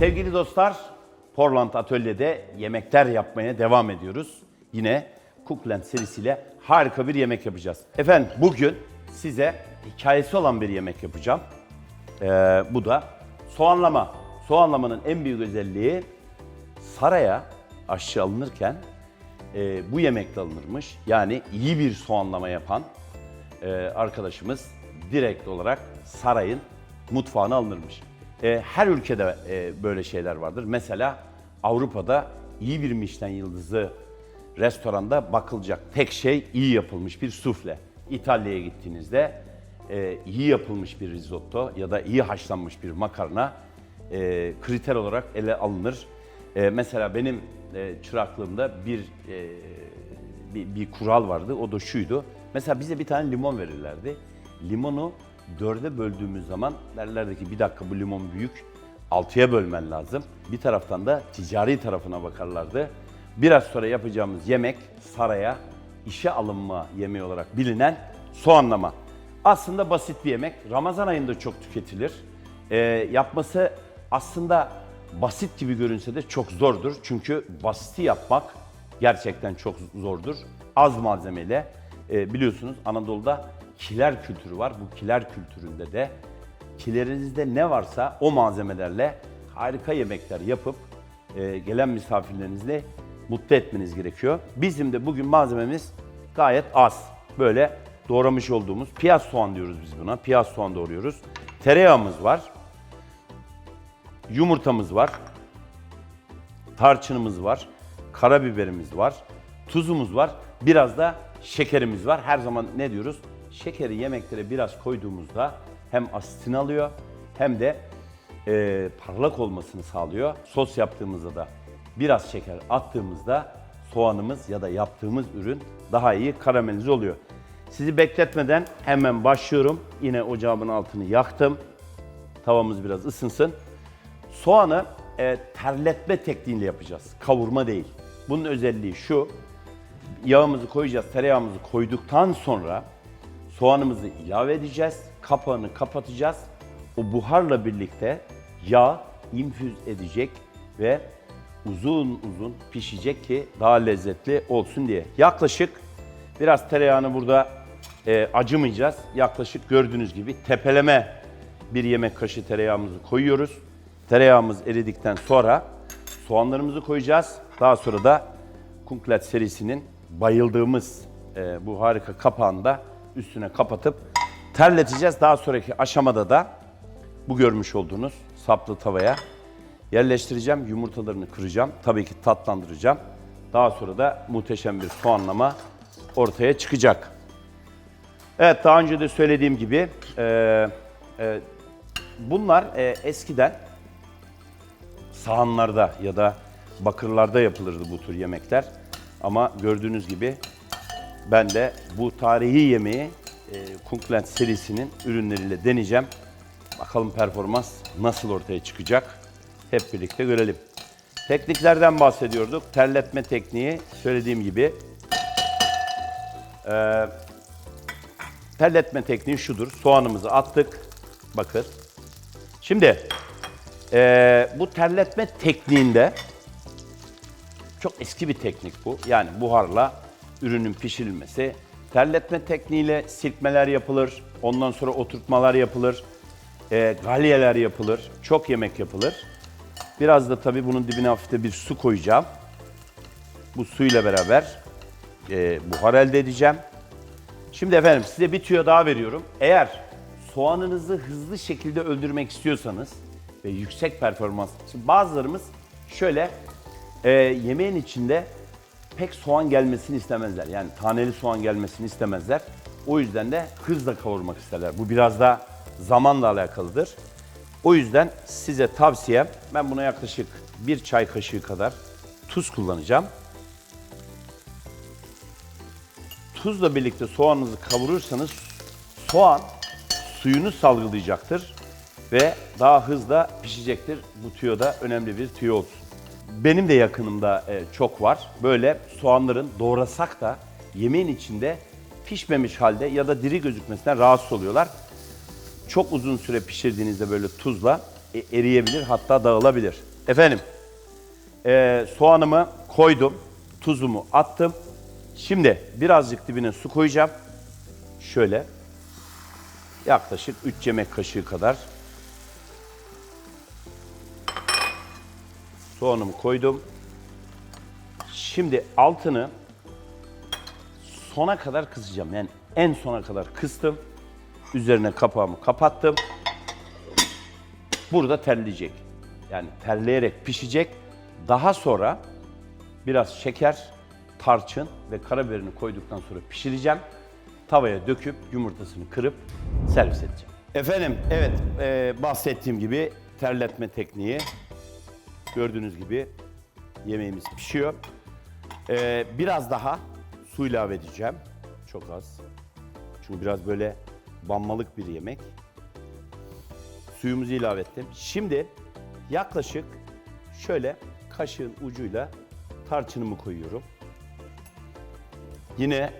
Sevgili dostlar, Portland Atölye'de yemekler yapmaya devam ediyoruz. Yine Cookland serisiyle harika bir yemek yapacağız. Efendim bugün size hikayesi olan bir yemek yapacağım. Bu da soğanlama. Soğanlamanın en büyük özelliği saraya aşçı alınırken bu yemekle alınırmış. Yani iyi bir soğanlama yapan arkadaşımız direkt olarak sarayın mutfağına alınırmış. Her ülkede böyle şeyler vardır. Mesela Avrupa'da iyi bir Michelin yıldızı restoranda bakılacak tek şey iyi yapılmış bir sufle. İtalya'ya gittiğinizde iyi yapılmış bir risotto ya da iyi haşlanmış bir makarna kriter olarak ele alınır. Mesela benim çıraklığımda bir kural vardı, o da şuydu. Mesela bize bir tane limon verirlerdi. Limonu 4'e böldüğümüz zaman derlerdi ki bir dakika bu limon büyük, 6'ya bölmen lazım. Bir taraftan da ticari tarafına bakarlardı. Biraz sonra yapacağımız yemek saraya işe alınma yemeği olarak bilinen soğanlama. Aslında basit bir yemek. Ramazan ayında çok tüketilir. Yapması aslında basit gibi görünse de çok zordur. Çünkü basiti yapmak gerçekten çok zordur. Az malzemeyle biliyorsunuz Anadolu'da kiler kültürü var. Bu kiler kültüründe de kilerinizde ne varsa o malzemelerle harika yemekler yapıp gelen misafirlerinizle mutlu etmeniz gerekiyor. Bizim de bugün malzememiz gayet az. Böyle doğramış olduğumuz piyaz soğan diyoruz biz buna. Piyaz soğan doğruyoruz. Tereyağımız var. Yumurtamız var. Tarçınımız var. Karabiberimiz var. Tuzumuz var. Biraz da şekerimiz var. Her zaman ne diyoruz? Şekeri yemeklere biraz koyduğumuzda hem asitini alıyor hem de parlak olmasını sağlıyor. Sos yaptığımızda da biraz şeker attığımızda soğanımız ya da yaptığımız ürün daha iyi karamelize oluyor. Sizi bekletmeden hemen başlıyorum. Yine ocağımın altını yaktım. Tavamız biraz ısınsın. Soğanı terletme tekniğiyle yapacağız. Kavurma değil. Bunun özelliği şu. Yağımızı koyacağız. Tereyağımızı koyduktan sonra soğanımızı ilave edeceğiz. Kapağını kapatacağız. O buharla birlikte yağ infüz edecek ve uzun uzun pişecek ki daha lezzetli olsun diye. Yaklaşık biraz tereyağını burada acımayacağız. Yaklaşık gördüğünüz gibi tepeleme bir yemek kaşığı tereyağımızı koyuyoruz. Tereyağımız eridikten sonra soğanlarımızı koyacağız. Daha sonra da Cookland serisinin bayıldığımız bu harika kapağını da üstüne kapatıp terleteceğiz. Daha sonraki aşamada da bu görmüş olduğunuz saplı tavaya yerleştireceğim. Yumurtalarını kıracağım. Tabii ki tatlandıracağım. Daha sonra da muhteşem bir soğanlama ortaya çıkacak. Evet, daha önce de söylediğim gibi bunlar eskiden sahanlarda ya da bakırlarda yapılırdı bu tür yemekler. Ama gördüğünüz gibi ben de bu tarihi yemeği Cookland serisinin ürünleriyle deneyeceğim. Bakalım performans nasıl ortaya çıkacak? Hep birlikte görelim. Tekniklerden bahsediyorduk. Terletme tekniği söylediğim gibi. Terletme tekniği şudur. Soğanımızı attık. Bakın. Şimdi bu terletme tekniğinde çok eski bir teknik bu. Yani buharla ürünün pişirilmesi. Terletme tekniğiyle silkmeler yapılır. Ondan sonra oturtmalar yapılır. Galyeler yapılır. Çok yemek yapılır. Biraz da tabii bunun dibine hafifte bir su koyacağım. Bu suyla beraber buhar elde edeceğim. Şimdi efendim size bir tüyo daha veriyorum. Eğer soğanınızı hızlı şekilde öldürmek istiyorsanız ve yüksek performans, şimdi bazılarımız şöyle yemeğin içinde pek soğan gelmesini istemezler. Yani taneli soğan gelmesini istemezler. O yüzden de hızla kavurmak isterler. Bu biraz da zamanla alakalıdır. O yüzden size tavsiyem, ben buna yaklaşık 1 çay kaşığı kadar tuz kullanacağım. Tuzla birlikte soğanınızı kavurursanız soğan suyunu salgılayacaktır ve daha hızlı pişecektir. Bu tüyo da önemli bir tüyo olsun. Benim de yakınımda çok var. Böyle soğanların doğrasak da yemeğin içinde pişmemiş halde ya da diri gözükmesinden rahatsız oluyorlar. Çok uzun süre pişirdiğinizde böyle tuzla eriyebilir, hatta dağılabilir. Efendim, soğanımı koydum, tuzumu attım. Şimdi birazcık dibine su koyacağım. Şöyle, yaklaşık 3 yemek kaşığı kadar. Soğanımı koydum. Şimdi altını sona kadar kısacağım. Yani en sona kadar kıstım. Üzerine kapağımı kapattım. Burada terleyecek. Yani terleyerek pişecek. Daha sonra biraz şeker, tarçın ve karabiberini koyduktan sonra pişireceğim. Tavaya döküp yumurtasını kırıp servis edeceğim. Efendim, evet bahsettiğim gibi terletme tekniği. Gördüğünüz gibi yemeğimiz pişiyor. Biraz daha su ilave edeceğim. Çok az. Çünkü biraz böyle banmalık bir yemek. Suyumuzu ilave ettim. Şimdi yaklaşık şöyle kaşığın ucuyla tarçınımı koyuyorum. Yine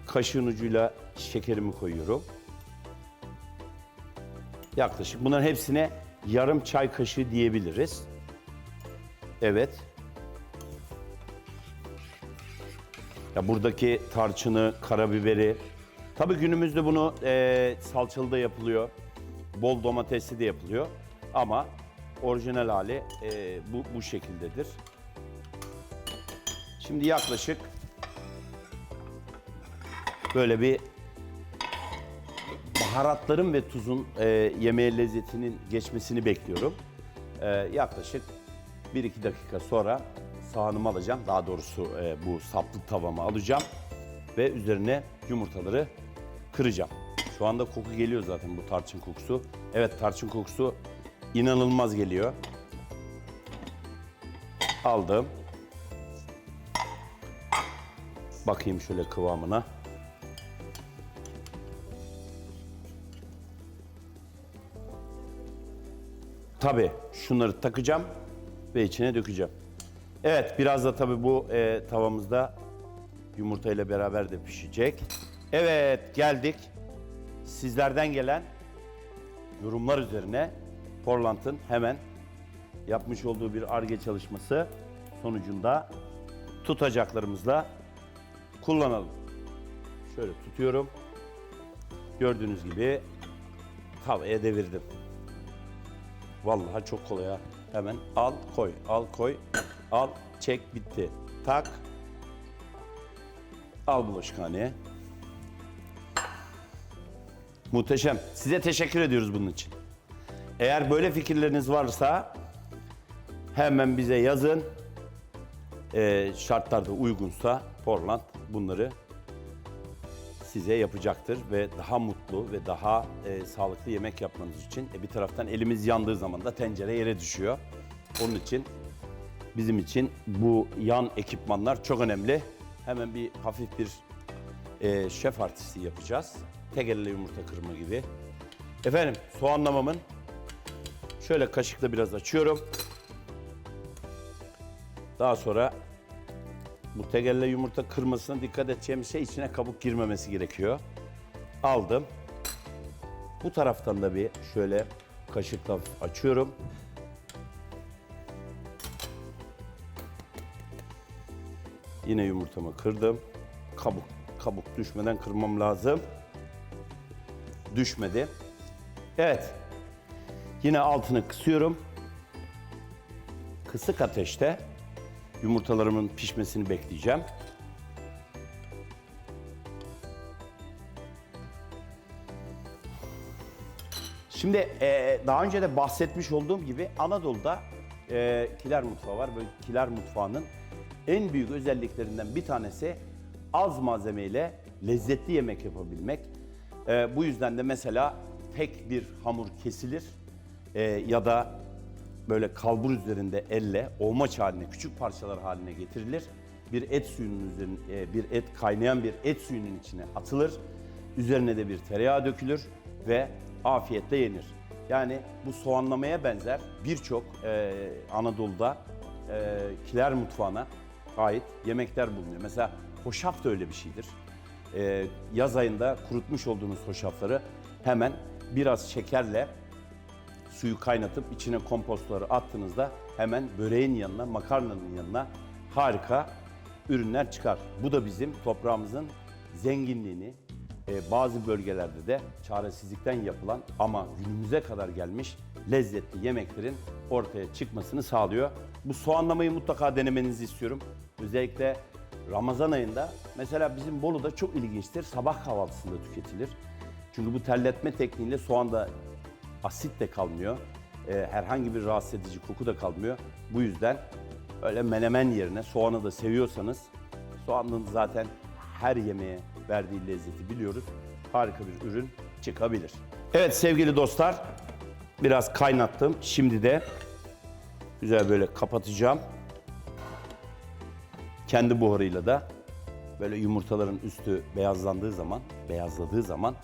kaşığın ucuyla şekerimi koyuyorum. Yaklaşık bunların hepsine yarım çay kaşığı diyebiliriz. Evet. Ya buradaki tarçını, karabiberi. Tabii günümüzde bunu salçalı da yapılıyor. Bol domatesli de yapılıyor. Ama orijinal hali bu şekildedir. Şimdi yaklaşık böyle bir baharatların ve tuzun yemeğe lezzetinin geçmesini bekliyorum. Yaklaşık 1-2 dakika sonra sahanımı alacağım. Daha doğrusu bu saplı tavamı alacağım ve üzerine yumurtaları kıracağım. Şu anda koku geliyor zaten, bu tarçın kokusu. Evet, tarçın kokusu inanılmaz geliyor. Aldım. Bakayım şöyle kıvamına. Tabii şunları takacağım ve içine dökeceğim. Evet, biraz da tabii bu tavamızda yumurtayla beraber de pişecek. Evet, geldik. Sizlerden gelen yorumlar üzerine Portland'ın hemen yapmış olduğu bir Ar-Ge çalışması sonucunda tutacaklarımızla kullanalım. Şöyle tutuyorum. Gördüğünüz gibi tavaya devirdim. Vallahi çok kolay ha. Hemen al koy, al koy, al çek, bitti. Tak. Al bulaşıkhaneye. Muhteşem. Size teşekkür ediyoruz bunun için. Eğer böyle fikirleriniz varsa hemen bize yazın. Şartlarda uygunsa Portland bunları size yapacaktır ve daha mutlu ve daha sağlıklı yemek yapmanız için. Bir taraftan elimiz yandığı zaman da tencere yere düşüyor. Onun için bizim için bu yan ekipmanlar çok önemli. Hemen bir hafif bir şef artisti yapacağız. Tek elle yumurta kırma gibi. Efendim, soğanlamamın şöyle kaşıkla biraz açıyorum. Daha sonra bu tek elle yumurta kırmasına dikkat edeceğimiz şey, içine kabuk girmemesi gerekiyor. Aldım. Bu taraftan da bir şöyle kaşıkla açıyorum. Yine yumurtamı kırdım. Kabuk düşmeden kırmam lazım. Düşmedi. Evet. Yine altını kısıyorum. Kısık ateşte yumurtalarımın pişmesini bekleyeceğim. Şimdi daha önce de bahsetmiş olduğum gibi Anadolu'da kiler mutfağı var. Böyle kiler mutfağının en büyük özelliklerinden bir tanesi az malzemeyle lezzetli yemek yapabilmek. Bu yüzden de mesela tek bir hamur kesilir ya da böyle kalbur üzerinde elle olmaç haline, küçük parçalar haline getirilir. Kaynayan bir et suyunun içine atılır. Üzerine de bir tereyağı dökülür ve afiyetle yenir. Yani bu soğanlamaya benzer birçok Anadolu'da kiler mutfağına ait yemekler bulunuyor. Mesela hoşaf da öyle bir şeydir. Yaz ayında kurutmuş olduğunuz hoşafları hemen biraz şekerle suyu kaynatıp içine kompostları attığınızda hemen böreğin yanına, makarnanın yanına harika ürünler çıkar. Bu da bizim toprağımızın zenginliğini, bazı bölgelerde de çaresizlikten yapılan ama günümüze kadar gelmiş lezzetli yemeklerin ortaya çıkmasını sağlıyor. Bu soğanlamayı mutlaka denemenizi istiyorum. Özellikle Ramazan ayında mesela bizim Bolu'da çok ilginçtir. Sabah kahvaltısında tüketilir. Çünkü bu terletme tekniğiyle soğanda asit de kalmıyor. Herhangi bir rahatsız edici koku da kalmıyor. Bu yüzden öyle menemen yerine soğanı da seviyorsanız, soğanın zaten her yemeğe verdiği lezzeti biliyoruz. Harika bir ürün çıkabilir. Evet sevgili dostlar, biraz kaynattım. Şimdi de güzel böyle kapatacağım. Kendi buharıyla da böyle yumurtaların üstü beyazladığı zaman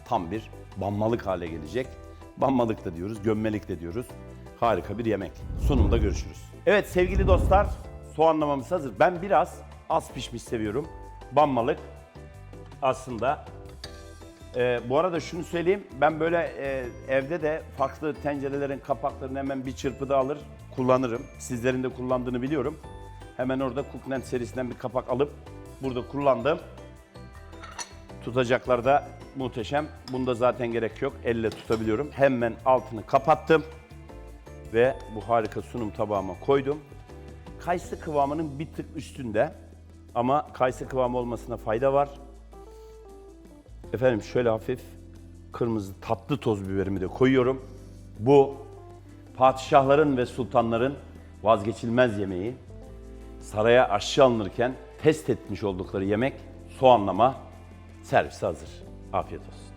tam bir banmalık hale gelecek. Banmalık da diyoruz, gömmelik de diyoruz. Harika bir yemek. Sunumda görüşürüz. Evet sevgili dostlar, soğanlamamız hazır. Ben biraz az pişmiş seviyorum. Banmalık aslında. Bu arada şunu söyleyeyim, ben böyle evde de farklı tencerelerin kapaklarını hemen bir çırpıda alır, kullanırım. Sizlerin de kullandığını biliyorum. Hemen orada Cookland serisinden bir kapak alıp burada kullandım. Tutacaklar da muhteşem. Bunda zaten gerek yok. Elle tutabiliyorum. Hemen altını kapattım. Ve bu harika sunum tabağıma koydum. Kayısı kıvamının bir tık üstünde. Ama kayısı kıvamı olmasına fayda var. Efendim şöyle hafif kırmızı tatlı toz biberimi de koyuyorum. Bu padişahların ve sultanların vazgeçilmez yemeği. Saraya aşçı alınırken test etmiş oldukları yemek soğanlama servise hazır. Afiyet olsun.